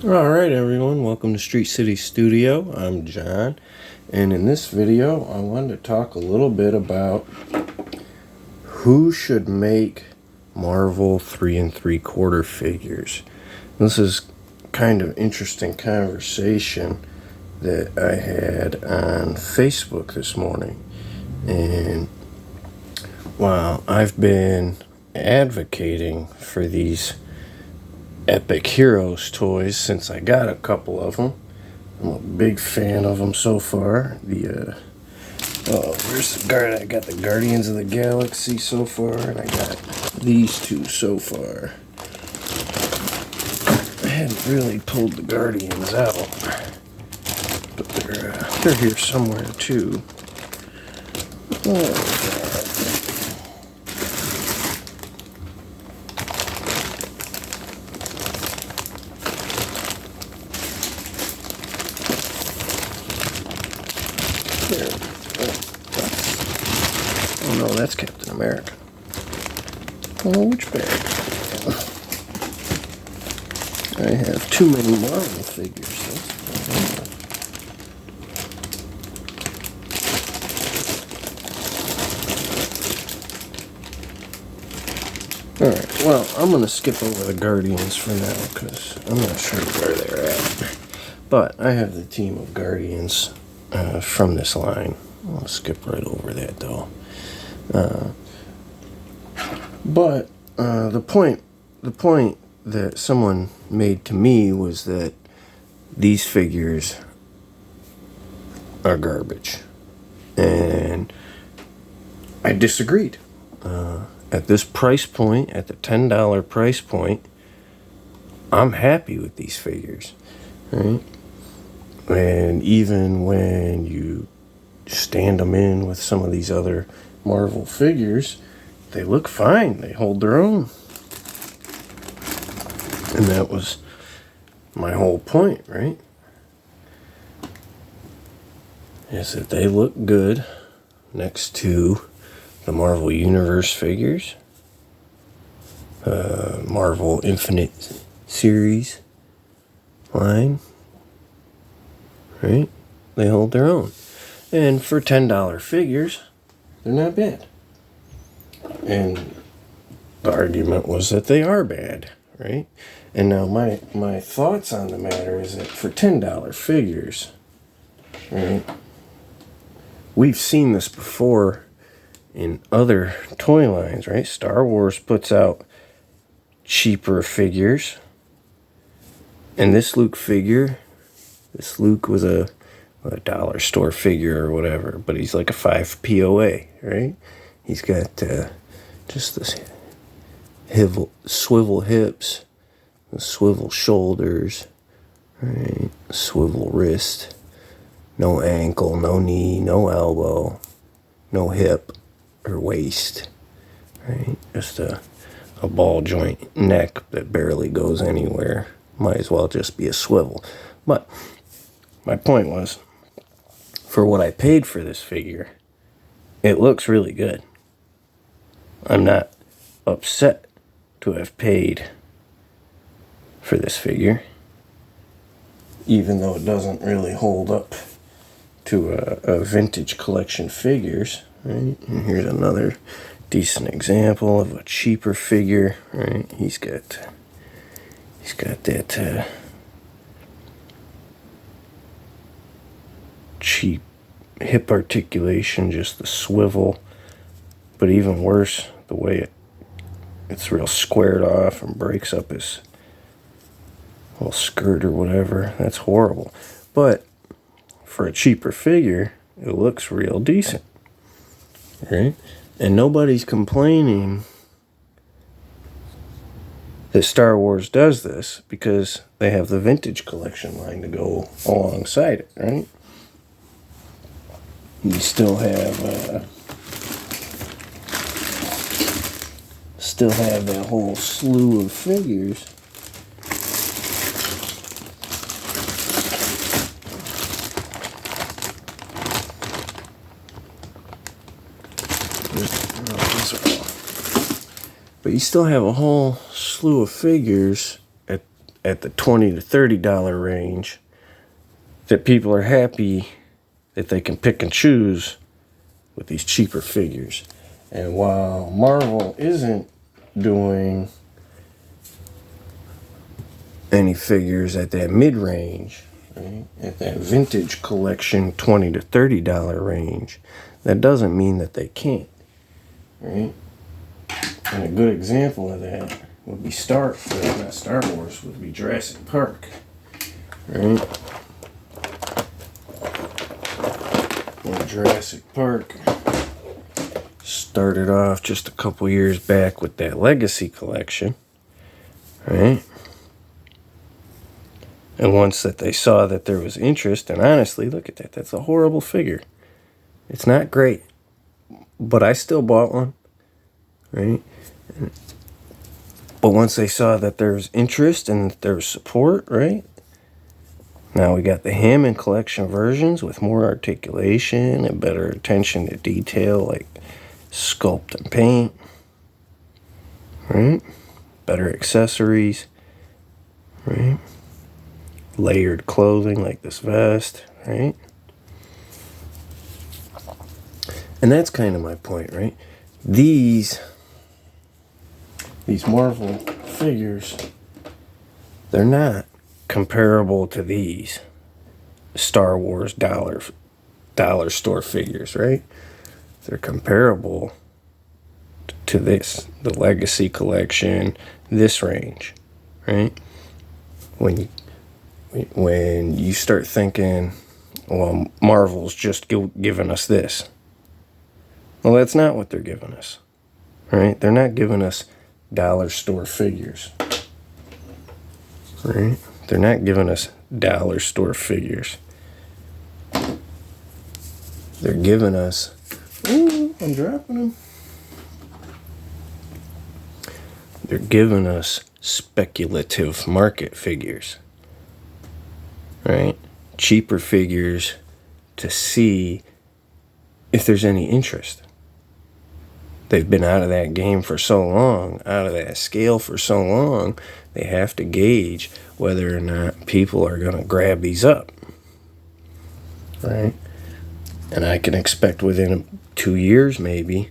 Alright everyone, welcome to Street City Studio. I'm John, and in this video I wanted to talk a little bit about who should make Marvel 3 3/4 figures. This is kind of interesting conversation that I had on Facebook this morning. And while I've been advocating for these Epic Heroes toys since I got a couple of them, I'm a big fan of them so far. Where's the guard? I got the Guardians of the Galaxy so far, and I got these two so far. I hadn't really pulled the Guardians out, but they're here somewhere too. Oh. Oh no, that's Captain America. Oh, which bag? I have too many Marvel figures. Alright, well, I'm going to skip over the Guardians for now because I'm not sure where they're at. But I have the team of Guardians from this line. I'll skip right over that though. But the point that someone made to me was that these figures are garbage, and I disagreed. At this price point, at the $10 price point, I'm happy with these figures, right? And even when you stand them in with some of these other Marvel figures, they look fine. They hold their own. And that was my whole point, right? Is that they look good next to the Marvel Universe figures, Marvel Infinite Series line, right? They hold their own. And for $10 figures, they're not bad. And the argument was that they are bad, right? And now my thoughts on the matter is that for $10 figures, right, we've seen this before in other toy lines, right? Star Wars puts out cheaper figures. And this Luke figure, this Luke was a dollar store figure or whatever, but he's like a 5 POA, right? He's got just this swivel hips, the swivel shoulders, right? Swivel wrist, no ankle, no knee, no elbow, no hip or waist, right? Just a ball joint neck that barely goes anywhere. Might as well just be a swivel. But my point was, for what I paid for this figure, it looks really good. I'm not upset to have paid for this figure, even though it doesn't really hold up to a vintage collection figures, right? And here's another decent example of a cheaper figure, right? He's got that cheap hip articulation, just the swivel, but even worse, the way it's real squared off and breaks up his little skirt or whatever. That's horrible. But for a cheaper figure, it looks real decent, right? And nobody's complaining that Star Wars does this because they have the vintage collection line to go alongside it, right? You still have that whole slew of figures. But you still have a whole slew of figures at the $20 to $30 range that people are happy that they can pick and choose with these cheaper figures. And while Marvel isn't doing any figures at that mid-range, right, at that vintage collection $20 to $30 range, that doesn't mean that they can't, right? And a good example of that would be Star Wars, would be Jurassic Park, right? Well, Jurassic Park started off just a couple years back with that Legacy collection, right? And once that they saw that there was interest, and honestly, look at that, that's a horrible figure. It's not great, but I still bought one, right? But once they saw that there was interest and that there was support, right? Now we got the Hammond collection versions with more articulation and better attention to detail, like sculpt and paint, right? Better accessories, right? Layered clothing like this vest, right? And that's kind of my point, right? These Marvel figures, they're not comparable to these Star Wars dollar store figures, right? They're comparable to this, the Legacy collection, this range, right? When you start thinking, well, Marvel's just giving us this. Well, that's not what they're giving us, right? They're not giving us dollar store figures, right? They're not giving us dollar store figures. They're giving us, ooh, I'm dropping them. They're giving us speculative market figures, right? Cheaper figures to see if there's any interest. They've been out of that game for so long, out of that scale for so long, they have to gauge whether or not people are going to grab these up, right? And I can expect within 2 years, maybe,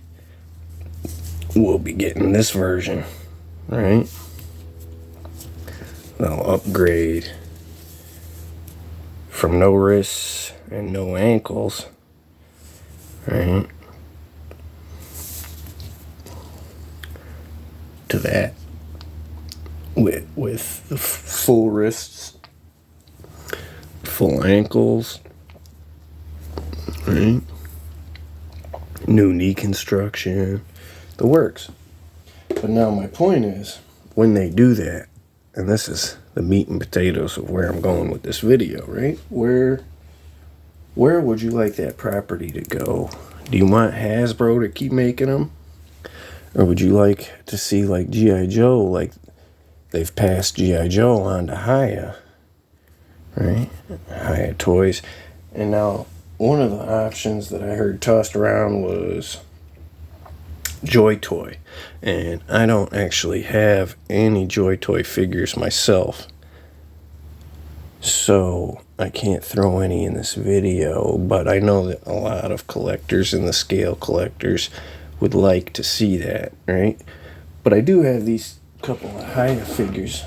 we'll be getting this version, right? They'll upgrade from no wrists and no ankles, right, to that with the full wrists, full ankles, right, new knee construction, the works. But now my point is, when they do that, and this is the meat and potatoes of where I'm going with this video, right? Where would you like that property to go? Do you want Hasbro to keep making them? Or would you like to see like G.I. Joe, like they've passed G.I. Joe on to Hiya, right? Hiya Toys. And now one of the options that I heard tossed around was Joy Toy. And I don't actually have any Joy Toy figures myself, so I can't throw any in this video, but I know that a lot of collectors and the scale collectors would like to see that, right? But I do have these couple of Hiya figures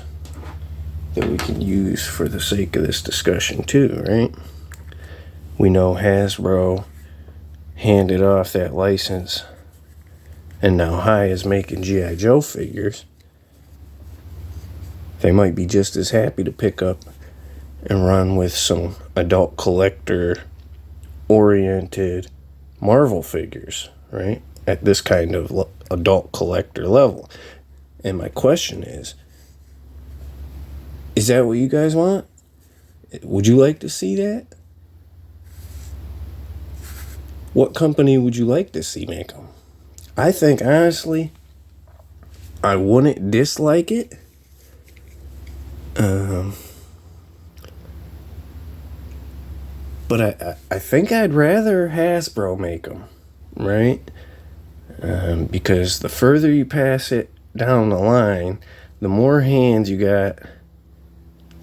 that we can use for the sake of this discussion too, right? We know Hasbro handed off that license, and now Hiya is making G.I. Joe figures. They might be just as happy to pick up and run with some adult collector oriented Marvel figures, right? At this kind of adult collector level. And my question is that what you guys want? Would you like to see that? What company would you like to see make them? I think, honestly, I wouldn't dislike it. But I think I'd rather Hasbro make them, right? Because the further you pass it down the line, the more hands you got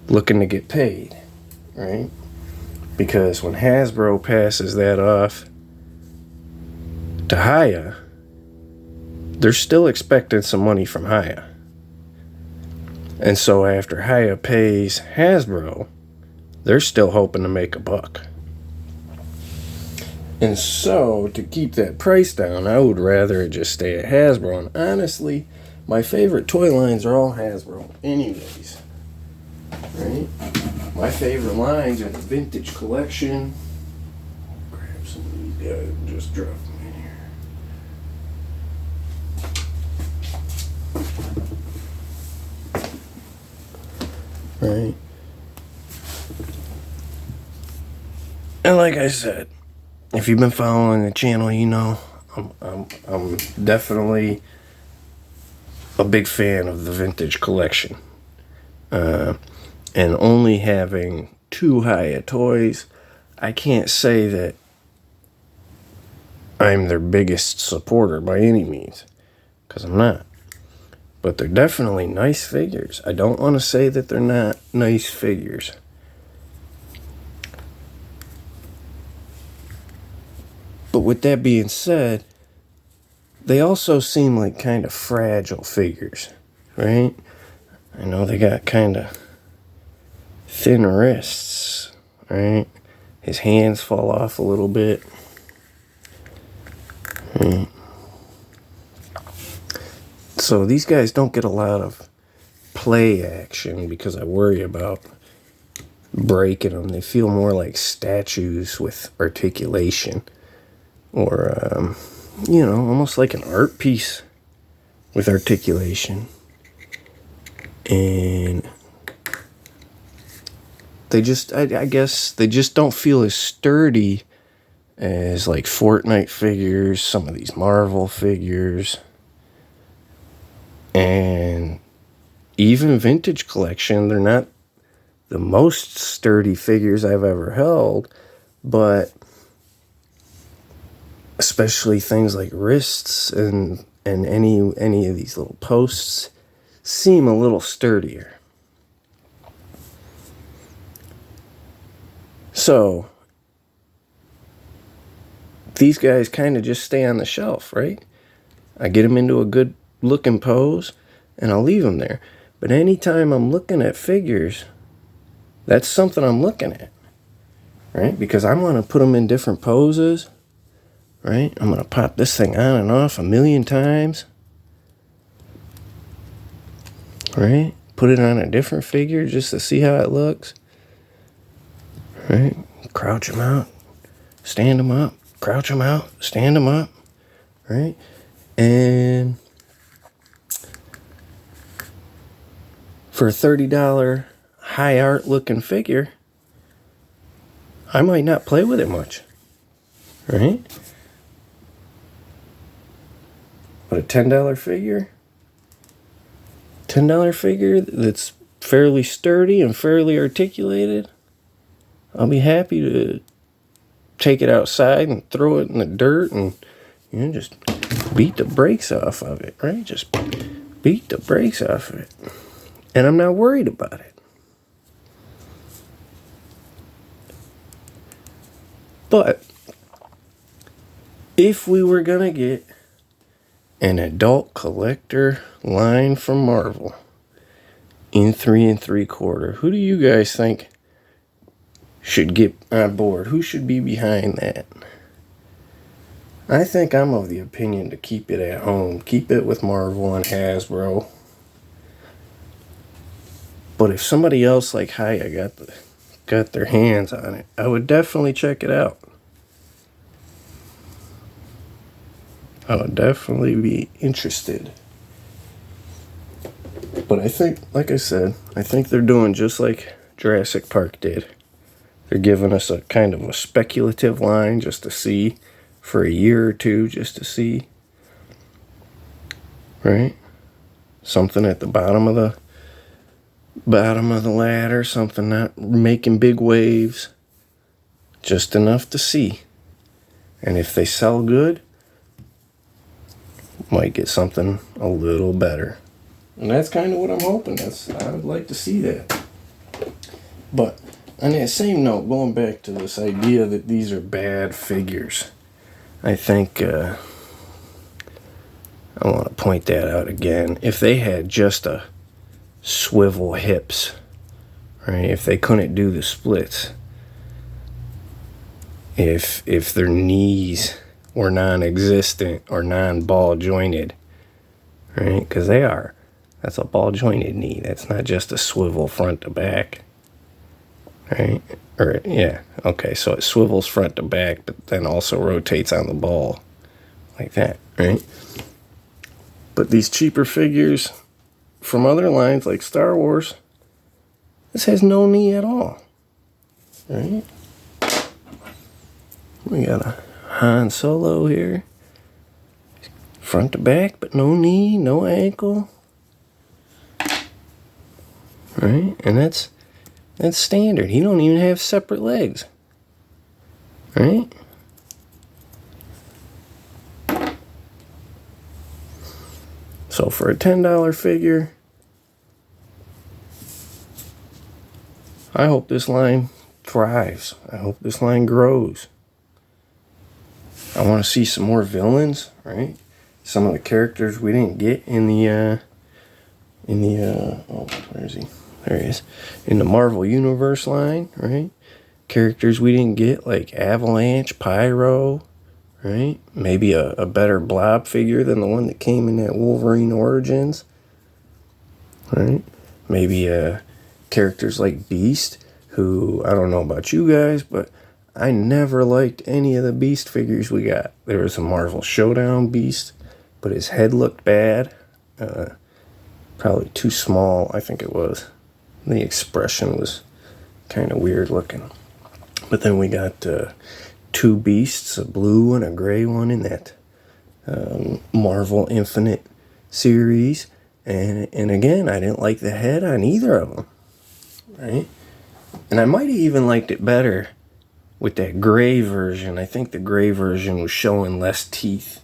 looking to get paid, right? Because when Hasbro passes that off to Hiya, they're still expecting some money from Hiya. And so after Hiya pays Hasbro, they're still hoping to make a buck. And so, to keep that price down, I would rather it just stay at Hasbro. And honestly, my favorite toy lines are all Hasbro anyways. Right? My favorite lines are the Vintage Collection. Grab some of these guys and just drop them in here. Right? And like I said, if you've been following the channel, you know I'm definitely a big fan of the Vintage Collection. And only having 2 Hiya toys, I can't say that I'm their biggest supporter by any means, because I'm not. But they're definitely nice figures. I don't want to say that they're not nice figures. But with that being said, they also seem like kind of fragile figures, right? I know they got kind of thin wrists, right? His hands fall off a little bit. Right. So these guys don't get a lot of play action because I worry about breaking them. They feel more like statues with articulation. Or, almost like an art piece with articulation. And they just, I guess, they just don't feel as sturdy as like Fortnite figures, some of these Marvel figures, and even Vintage Collection. They're not the most sturdy figures I've ever held, but especially things like wrists and any of these little posts seem a little sturdier. So these guys kind of just stay on the shelf, right? I get them into a good looking pose and I'll leave them there. But anytime I'm looking at figures, that's something I'm looking at, right? Because I want to put them in different poses. Right? I'm going to pop this thing on and off 1,000,000 times. Right? Put it on a different figure just to see how it looks. Right? Crouch them out. Stand them up. Crouch them out. Stand them up. Right? And for a $30 high art looking figure, I might not play with it much. Right? But a $10 figure? $10 figure that's fairly sturdy and fairly articulated, I'll be happy to take it outside and throw it in the dirt and just beat the brakes off of it, right? Just beat the brakes off of it. And I'm not worried about it. But if we were going to get an adult collector line from Marvel in 3 3/4, who do you guys think should get on board? Who should be behind that? I think I'm of the opinion to keep it at home. Keep it with Marvel and Hasbro. But if somebody else like Hiya got their hands on it, I would definitely check it out. I would definitely be interested. But I think, like I said, I think they're doing just like Jurassic Park did. They're giving us a kind of a speculative line just to see for a year or two, just to see. Right? Something at the bottom of the ladder, something not making big waves. Just enough to see. And if they sell good, might get something a little better. And that's kind of what I'm hoping. I would like to see that. But on that same note, going back to this idea that these are bad figures, I think I want to point that out again. If they had just a swivel hips, right? If they couldn't do the splits, if their knees were non-existent or non-ball jointed, right? Because they are. That's a ball jointed knee. That's not just a swivel front to back, right? Or yeah, okay. So it swivels front to back, but then also rotates on the ball like that, right? But these cheaper figures from other lines like Star Wars, this has no knee at all, right? We got a Han Solo here, front to back, but no knee, no ankle, right? And that's standard. He don't even have separate legs, right? So for a $10 figure, I hope this line thrives. I hope this line grows. I want to see some more villains, right? Some of the characters we didn't get in the oh, where is he? There he is. In the Marvel Universe line, right? Characters we didn't get like Avalanche, Pyro, right? Maybe a better Blob figure than the one that came in that Wolverine Origins, right? Maybe characters like Beast, who, I don't know about you guys, but I never liked any of the Beast figures we got. There was a Marvel Showdown Beast, but his head looked bad. Probably too small, I think it was. The expression was kind of weird looking. But then we got two Beasts, a blue and a gray one in that Marvel Infinite series. And again, I didn't like the head on either of them, right? And I might have even liked it better with that gray version. I think the gray version was showing less teeth.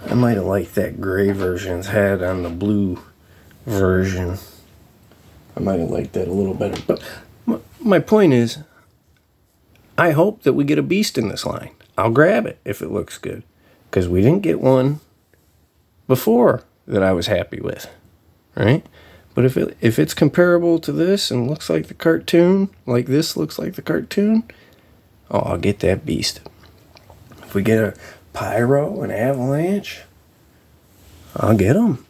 I might have liked that gray version's head on the blue version. I might have liked that a little better. But my point is, I hope that we get a Beast in this line. I'll grab it if it looks good, because we didn't get one before that I was happy with, right? But if it's comparable to this and looks like the cartoon, like this looks like the cartoon, oh, I'll get that Beast. If we get a Pyro and Avalanche, I'll get them.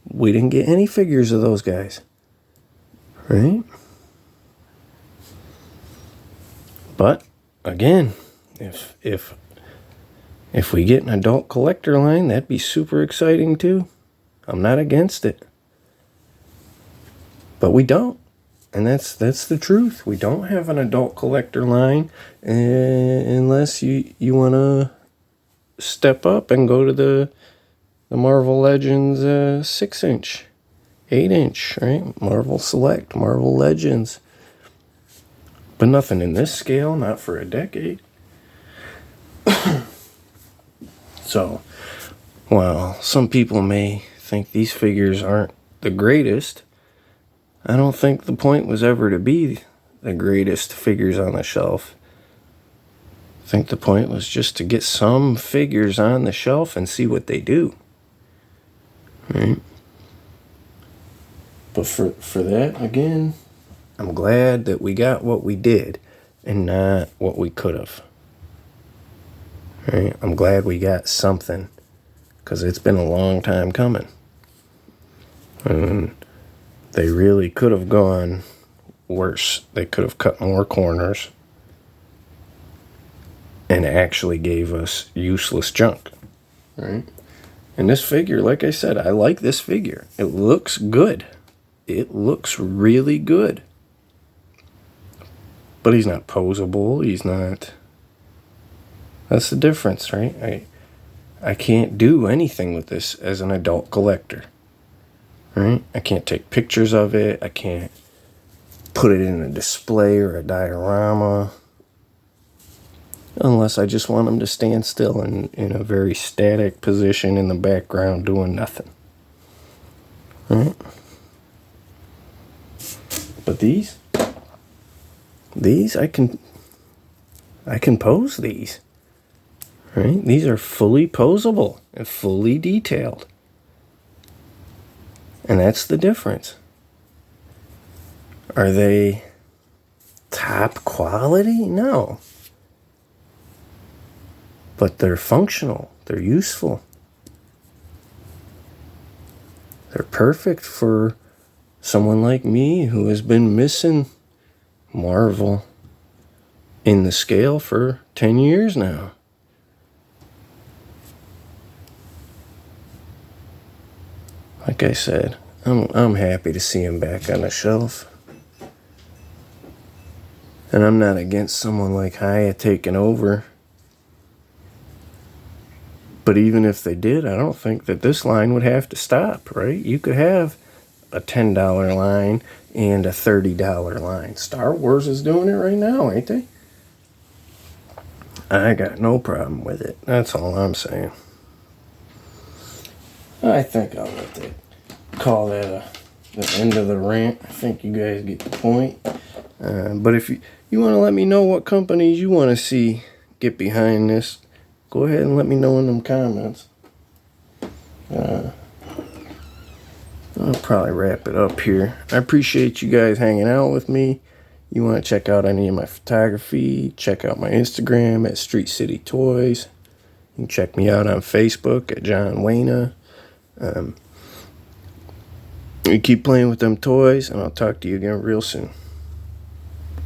We didn't get any figures of those guys, right? But again, if we get an adult collector line, that'd be super exciting too. I'm not against it. But we don't. And that's the truth. We don't have an adult collector line unless you want to step up and go to the Marvel Legends 6-inch, 8-inch, right? Marvel Select, Marvel Legends. But nothing in this scale, not for a decade. So, while some people may think these figures aren't the greatest, I don't think the point was ever to be the greatest figures on the shelf. I think the point was just to get some figures on the shelf and see what they do. Right? But for that, again, I'm glad that we got what we did and not what we could have. Right? I'm glad we got something, because it's been a long time coming. And they really could have gone worse. They could have cut more corners and actually gave us useless junk. Right? And this figure, like I said, I like this figure. It looks good. It looks really good. But he's not posable. He's not... That's the difference, right? I can't do anything with this as an adult collector. Right? I can't take pictures of it. I can't put it in a display or a diorama. Unless I just want him to stand still in a very static position in the background doing nothing. Right? But these, These I can pose these. Right? These are fully posable and fully detailed. And that's the difference. Are they top quality? No. But they're functional. They're useful. They're perfect for someone like me who has been missing Marvel in the scale for 10 years now. Like I said, I'm happy to see him back on the shelf. And I'm not against someone like Hiya taking over. But even if they did, I don't think that this line would have to stop, right? You could have a $10 line and a $30 line. Star Wars is doing it right now, ain't they? I got no problem with it. That's all I'm saying. I think I'll let that call that the end of the rant. I think you guys get the point. But if you want to let me know what companies you want to see get behind this, go ahead and let me know in them comments. I'll probably wrap it up here. I appreciate you guys hanging out with me. You want to check out any of my photography, check out my Instagram at Street City Toys. You can check me out on Facebook at John Wayna. You keep playing with them toys, and I'll talk to you again real soon.